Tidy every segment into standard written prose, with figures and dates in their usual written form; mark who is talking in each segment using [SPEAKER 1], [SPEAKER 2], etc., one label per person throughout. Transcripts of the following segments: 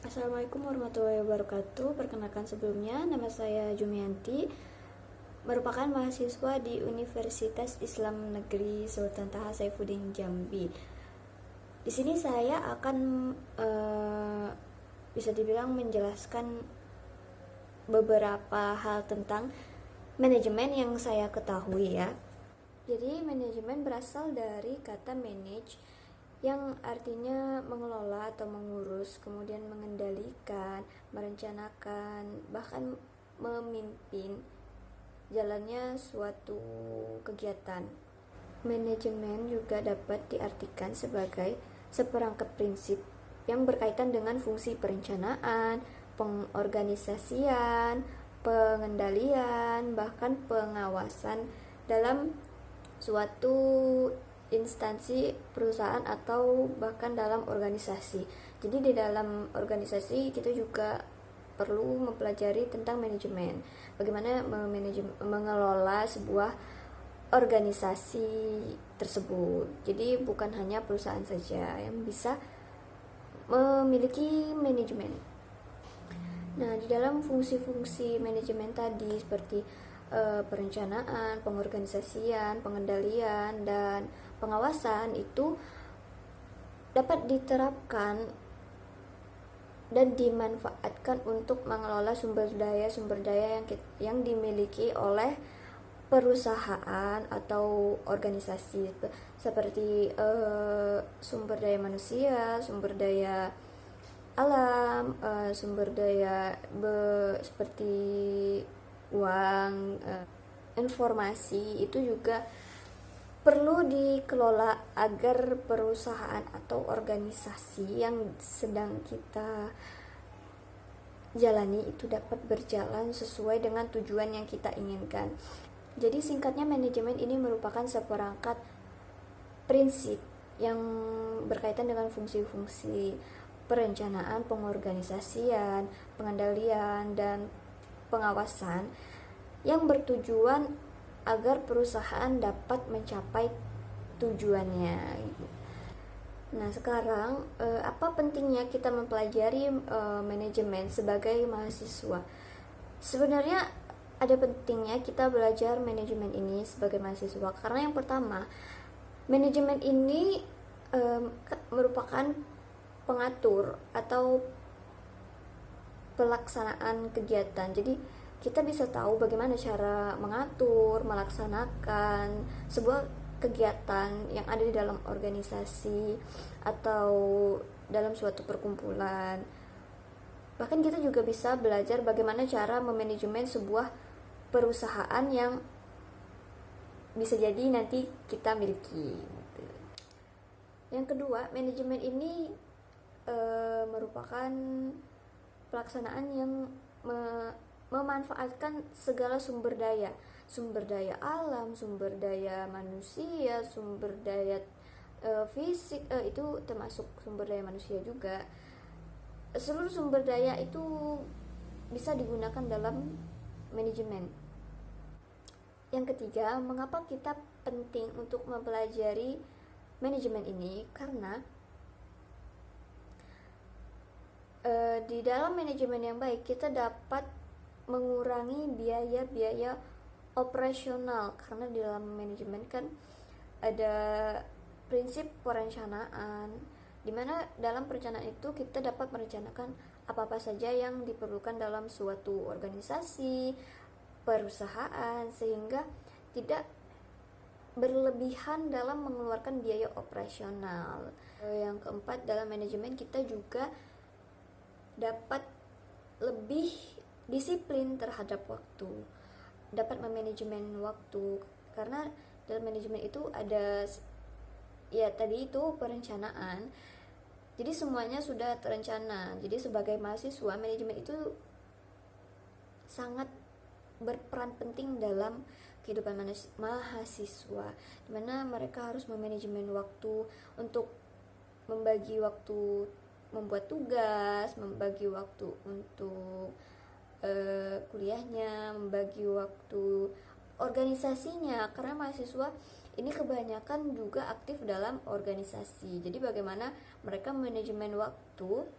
[SPEAKER 1] Assalamualaikum warahmatullahi wabarakatuh. Perkenalkan sebelumnya, nama saya Jumianti, merupakan mahasiswa di Universitas Islam Negeri Sultan Taha Saifuddin Jambi. Di sini saya akan bisa dibilang menjelaskan beberapa hal tentang manajemen yang saya ketahui ya. Jadi manajemen berasal dari kata manage yang artinya mengelola atau mengurus, kemudian mengendalikan, merencanakan, bahkan memimpin jalannya suatu kegiatan. Manajemen juga dapat diartikan sebagai seperangkat prinsip yang berkaitan dengan fungsi perencanaan, pengorganisasian, pengendalian, bahkan pengawasan dalam suatu instansi perusahaan atau bahkan dalam organisasi. Jadi di dalam organisasi kita juga perlu mempelajari tentang manajemen. Bagaimana mengelola sebuah organisasi tersebut. Jadi bukan hanya perusahaan saja yang bisa memiliki manajemen. Nah, di dalam fungsi-fungsi manajemen tadi seperti perencanaan, pengorganisasian, pengendalian, dan pengawasan itu dapat diterapkan dan dimanfaatkan untuk mengelola sumber daya yang dimiliki oleh perusahaan atau organisasi seperti sumber daya manusia, sumber daya alam, sumber daya seperti uang, informasi itu juga perlu dikelola agar perusahaan atau organisasi yang sedang kita jalani itu dapat berjalan sesuai dengan tujuan yang kita inginkan. Jadi singkatnya, manajemen ini merupakan seperangkat prinsip yang berkaitan dengan fungsi-fungsi perencanaan, pengorganisasian, pengendalian, dan pengawasan yang bertujuan agar perusahaan dapat mencapai tujuannya. Nah, sekarang apa pentingnya kita mempelajari manajemen sebagai mahasiswa? Sebenarnya ada pentingnya kita belajar manajemen ini sebagai mahasiswa karena yang pertama, manajemen ini merupakan pengatur atau pelaksanaan kegiatan. Jadi kita bisa tahu bagaimana cara mengatur, melaksanakan sebuah kegiatan yang ada di dalam organisasi atau dalam suatu perkumpulan. Bahkan kita juga bisa belajar bagaimana cara memanajemen sebuah perusahaan yang bisa jadi nanti kita miliki. Yang kedua, manajemen ini merupakan pelaksanaan yang memanfaatkan segala sumber daya alam, sumber daya manusia, sumber daya fisik, itu termasuk sumber daya manusia juga. Seluruh sumber daya itu bisa digunakan dalam manajemen. Yang ketiga, mengapa kita penting untuk mempelajari manajemen ini? Karena di dalam manajemen yang baik kita dapat mengurangi biaya-biaya operasional, karena di dalam manajemen kan ada prinsip perencanaan, dimana dalam perencanaan itu kita dapat merencanakan apa-apa saja yang diperlukan dalam suatu organisasi, perusahaan, sehingga tidak berlebihan dalam mengeluarkan biaya operasional. Yang keempat, dalam manajemen kita juga dapat lebih disiplin terhadap waktu, dapat memanajemen waktu, karena dalam manajemen itu ada ya tadi itu perencanaan, jadi semuanya sudah terencana. Jadi sebagai mahasiswa, manajemen itu sangat berperan penting dalam kehidupan mahasiswa, dimana mereka harus memanajemen waktu untuk membagi waktu membuat tugas, membagi waktu untuk kuliahnya, membagi waktu organisasinya, karena mahasiswa ini kebanyakan juga aktif dalam organisasi. Jadi bagaimana mereka manajemen waktu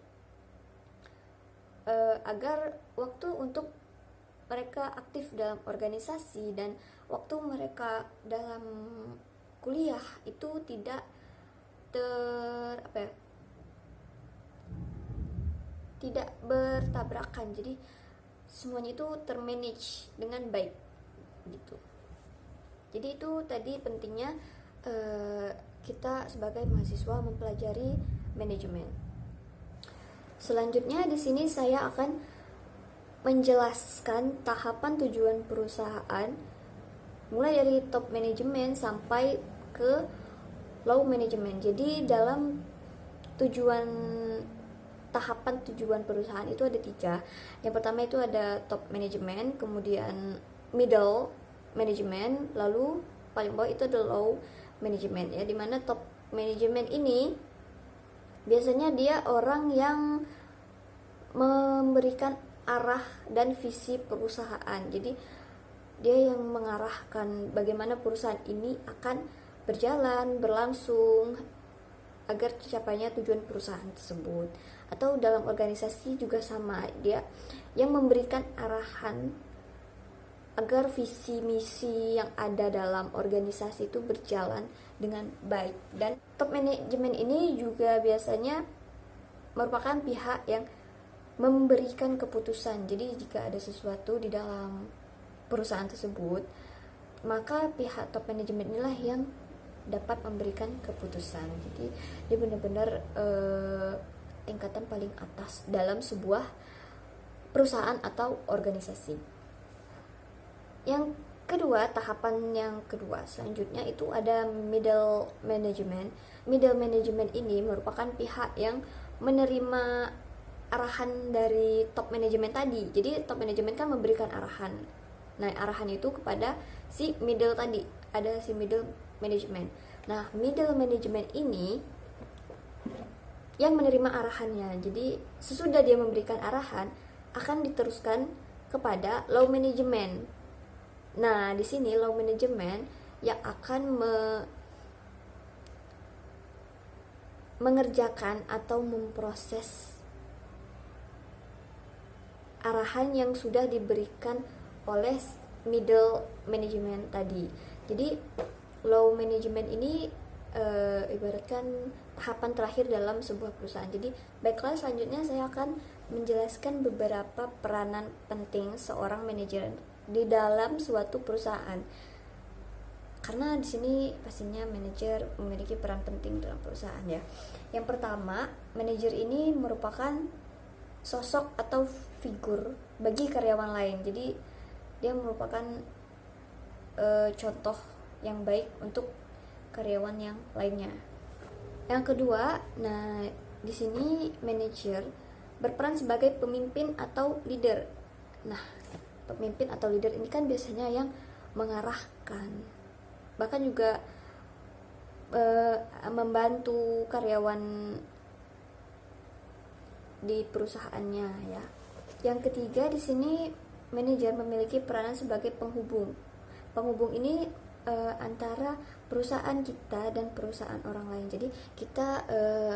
[SPEAKER 1] agar waktu untuk mereka aktif dalam organisasi dan waktu mereka dalam kuliah itu tidak tidak bertabrakan, jadi semuanya itu termanage dengan baik gitu. Jadi itu tadi pentingnya kita sebagai mahasiswa mempelajari manajemen. Selanjutnya di sini saya akan menjelaskan tahapan tujuan perusahaan mulai dari top manajemen sampai ke low manajemen. Jadi dalam tahapan tujuan perusahaan itu ada 3. Yang pertama itu ada top manajemen, kemudian middle manajemen, lalu paling bawah itu ada low manajemen ya. Dimana top manajemen ini biasanya dia orang yang memberikan arah dan visi perusahaan. Jadi dia yang mengarahkan bagaimana perusahaan ini akan berjalan, berlangsung agar tercapainya tujuan perusahaan tersebut. Atau dalam organisasi juga sama, dia yang memberikan arahan agar visi misi yang ada dalam organisasi itu berjalan dengan baik. Dan top manajemen ini juga biasanya merupakan pihak yang memberikan keputusan. Jadi jika ada sesuatu di dalam perusahaan tersebut, maka pihak top manajemen inilah yang dapat memberikan keputusan. Jadi dia benar-benar tingkatan paling atas dalam sebuah perusahaan atau organisasi. Yang kedua, tahapan yang kedua selanjutnya itu ada middle management. Middle management ini merupakan pihak yang menerima arahan dari top manajemen tadi. Jadi top manajemen kan memberikan arahan. Nah, arahan itu kepada si middle tadi. Ada si middle management. Nah, middle management ini yang menerima arahannya. Jadi sesudah dia memberikan arahan akan diteruskan kepada low management. Nah, di sini low management yang akan mengerjakan atau memproses arahan yang sudah diberikan oleh middle management tadi. Jadi low management ini ibaratkan tahapan terakhir dalam sebuah perusahaan. Jadi baiklah, selanjutnya saya akan menjelaskan beberapa peranan penting seorang manajer di dalam suatu perusahaan. Karena di sini pastinya manajer memiliki peran penting dalam perusahaan ya. Yang pertama, manajer ini merupakan sosok atau figur bagi karyawan lain. Jadi dia merupakan contoh yang baik untuk karyawan yang lainnya. Yang kedua, nah di sini manajer berperan sebagai pemimpin atau leader. Nah, pemimpin atau leader ini kan biasanya yang mengarahkan, bahkan juga membantu karyawan di perusahaannya ya. Yang ketiga, di sini manajer memiliki peranan sebagai penghubung. Penghubung ini antara perusahaan kita dan perusahaan orang lain. Jadi kita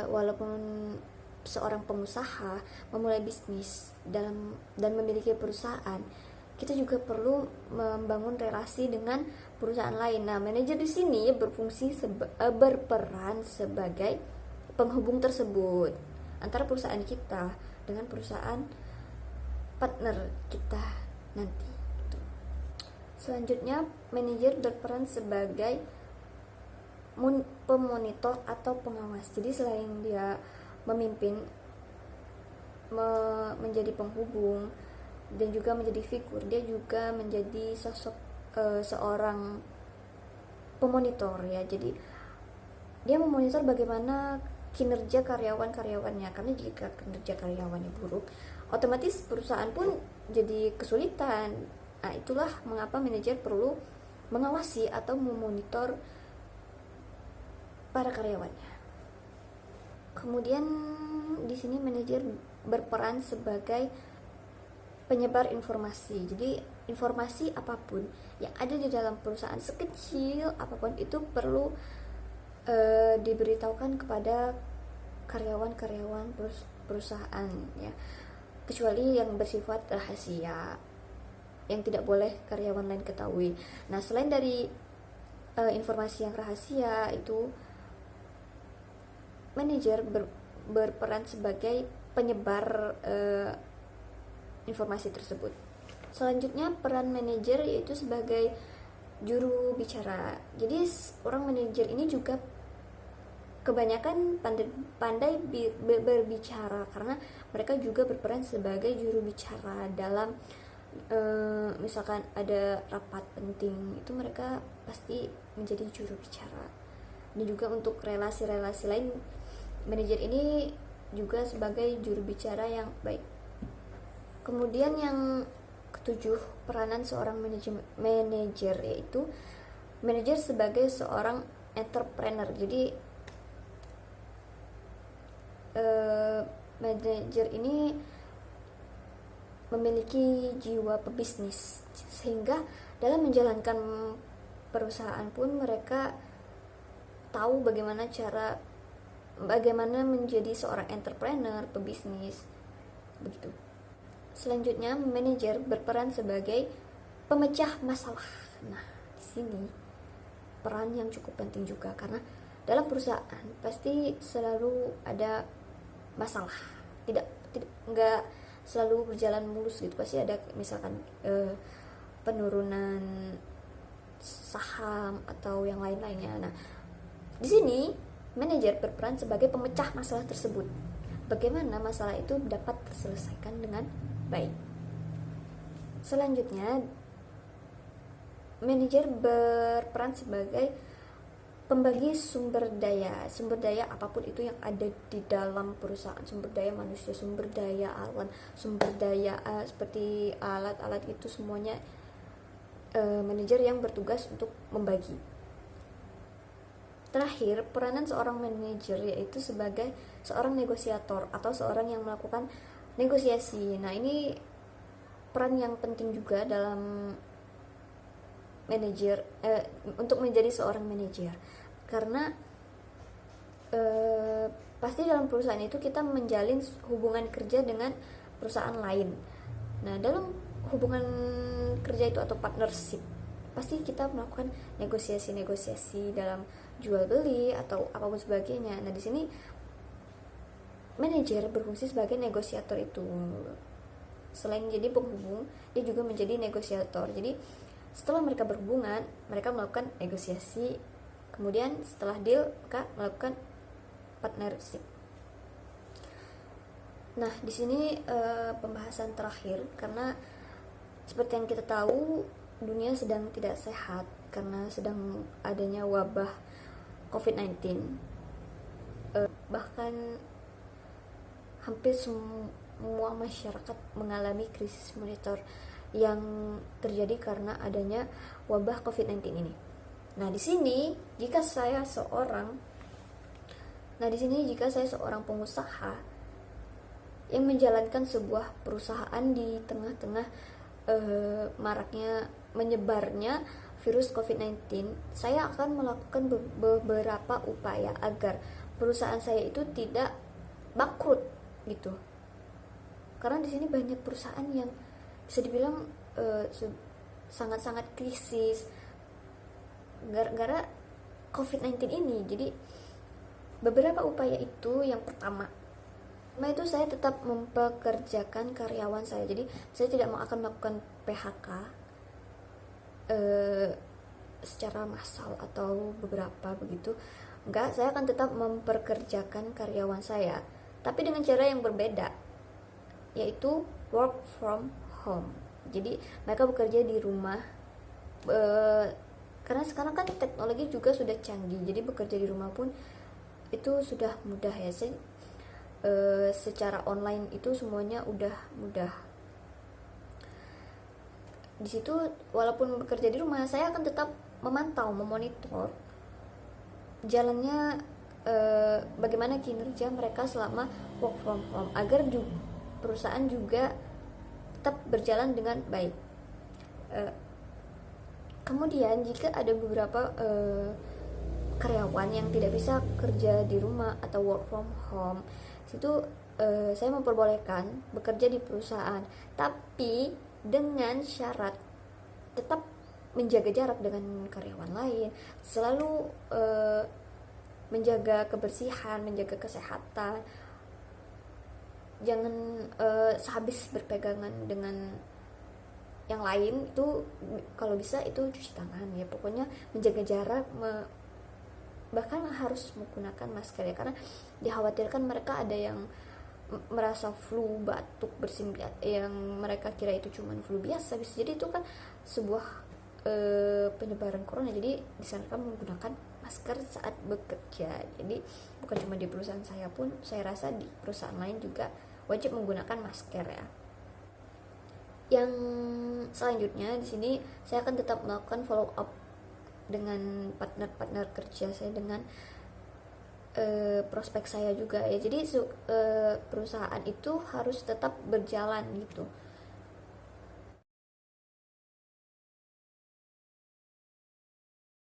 [SPEAKER 1] walaupun seorang pengusaha memulai bisnis dan memiliki perusahaan, kita juga perlu membangun relasi dengan perusahaan lain. Nah, manajer di sini berfungsi berperan sebagai penghubung tersebut antara perusahaan kita dengan perusahaan partner kita nanti. Selanjutnya, manajer berperan sebagai pemonitor atau pengawas. Jadi selain dia memimpin, menjadi penghubung dan juga menjadi figur, dia juga menjadi sosok seorang pemonitor ya. Jadi dia memonitor bagaimana kinerja karyawan-karyawannya, karena jika kinerja karyawannya buruk, otomatis perusahaan pun jadi kesulitan. Nah, itulah mengapa manajer perlu mengawasi atau memonitor para karyawannya. Kemudian di sini manajer berperan sebagai penyebar informasi. Jadi informasi apapun yang ada di dalam perusahaan, sekecil apapun itu perlu diberitahukan kepada karyawan-karyawan perusahaan ya. kecuali yang bersifat rahasia yang tidak boleh karyawan lain ketahui. Nah, selain dari informasi yang rahasia itu, manajer berperan sebagai penyebar informasi tersebut. Selanjutnya, peran manajer yaitu sebagai juru bicara. Jadi orang manajer ini juga kebanyakan pandai berbicara, karena mereka juga berperan sebagai juru bicara dalam misalkan ada rapat penting, itu mereka pasti menjadi juru bicara. Dan juga untuk relasi-relasi lain, manajer ini juga sebagai juru bicara yang baik. Kemudian yang ketujuh, peranan seorang manajer yaitu manajer sebagai seorang entrepreneur. Jadi manajer ini memiliki jiwa pebisnis, sehingga dalam menjalankan perusahaan pun mereka tahu bagaimana menjadi seorang entrepreneur, pebisnis, begitu. Selanjutnya, manajer berperan sebagai pemecah masalah. Nah, di sini peran yang cukup penting juga, karena dalam perusahaan pasti selalu ada masalah. Enggak selalu berjalan mulus gitu. Pasti ada misalkan penurunan saham atau yang lain-lainnya. Nah, di sini manajer berperan sebagai pemecah masalah tersebut. Bagaimana masalah itu dapat terselesaikan dengan baik. Selanjutnya, manajer berperan sebagai pembagi sumber daya apapun itu yang ada di dalam perusahaan, sumber daya manusia, sumber daya alam, sumber daya seperti alat-alat, itu semuanya manajer yang bertugas untuk membagi. Terakhir, peranan seorang manajer yaitu sebagai seorang negosiator atau seorang yang melakukan negosiasi. Nah, ini peran yang penting juga dalam manajer untuk menjadi seorang manajer, karena pasti dalam perusahaan itu kita menjalin hubungan kerja dengan perusahaan lain. Nah, dalam hubungan kerja itu atau partnership, pasti kita melakukan negosiasi dalam jual beli atau apapun sebagainya. Nah, di sini manajer berfungsi sebagai negosiator itu. Selain jadi penghubung, dia juga menjadi negosiator. Jadi setelah mereka berhubungan, mereka melakukan negosiasi. Kemudian setelah deal, mereka melakukan partnership. Nah, di sini pembahasan terakhir, karena seperti yang kita tahu, dunia sedang tidak sehat karena sedang adanya wabah COVID-19. Bahkan hampir semua masyarakat mengalami krisis moneter yang terjadi karena adanya wabah COVID-19 ini. Nah, di sini jika saya seorang pengusaha yang menjalankan sebuah perusahaan di tengah-tengah maraknya menyebarnya virus COVID-19, saya akan melakukan beberapa upaya agar perusahaan saya itu tidak bangkrut gitu. Karena di sini banyak perusahaan yang bisa dibilang sangat-sangat krisis gara-gara COVID-19 ini. Jadi beberapa upaya itu, yang pertama itu saya tetap mempekerjakan karyawan saya. Jadi saya tidak akan melakukan PHK secara massal atau beberapa begitu. Enggak, saya akan tetap mempekerjakan karyawan saya, tapi dengan cara yang berbeda, yaitu work from home. Jadi mereka bekerja di rumah, karena sekarang kan teknologi juga sudah canggih, jadi bekerja di rumah pun itu sudah mudah ya. Secara online itu semuanya udah mudah. Di situ walaupun bekerja di rumah, saya akan tetap memantau, memonitor jalannya bagaimana kinerja mereka selama work from home, agar perusahaan juga tetap berjalan dengan baik. Kemudian jika ada beberapa karyawan yang tidak bisa kerja di rumah atau work from home, itu saya memperbolehkan bekerja di perusahaan, tapi dengan syarat tetap menjaga jarak dengan karyawan lain, selalu menjaga kebersihan, menjaga kesehatan, jangan sehabis berpegangan dengan yang lain itu, kalau bisa itu cuci tangan ya, pokoknya menjaga jarak, bahkan harus menggunakan masker ya, karena dikhawatirkan mereka ada yang merasa flu, batuk, bersin yang mereka kira itu cuma flu biasa, bisa jadi itu kan sebuah penyebaran corona. Jadi disarankan menggunakan masker saat bekerja. Jadi bukan cuma di perusahaan saya pun, saya rasa di perusahaan lain juga wajib menggunakan masker ya. Yang selanjutnya di sini saya akan tetap melakukan follow up dengan partner kerja saya, dengan prospek saya juga ya. Jadi perusahaan itu harus tetap berjalan gitu,